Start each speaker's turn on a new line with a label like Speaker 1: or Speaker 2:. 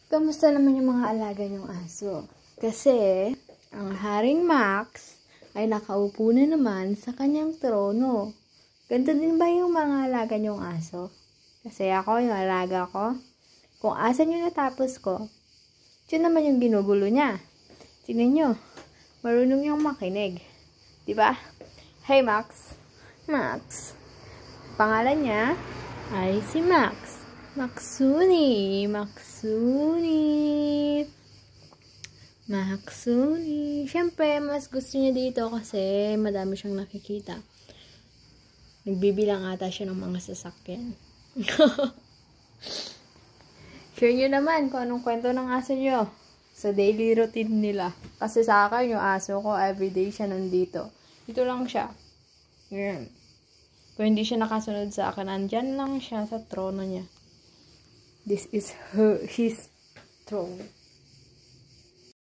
Speaker 1: Kamusta naman yung mga alaga niyong aso? Kasi, ang Haring Max ay nakaupo na naman sa kanyang trono. Ganito din ba yung mga alaga niyong aso? Kasi ako, yung alaga ko, kung asan yung natapos ko, yun naman yung ginugulo niya. Tingnan nyo, marunong yung makinig. Diba? Hey Max! Max! Pangalan niya ay si Max. Maxuni. Siyempre, mas gusto niya dito kasi madami siyang nakikita. Nagbibilang ata siya ng mga sasakyan. Share nyo naman kung anong kwento ng aso nyo sa daily routine nila. Kasi sa akin, yung aso ko, everyday siya nandito. Dito lang siya. Yan. Kung hindi siya nakasunod sa akin, andyan lang siya sa trono niya. This is his throne.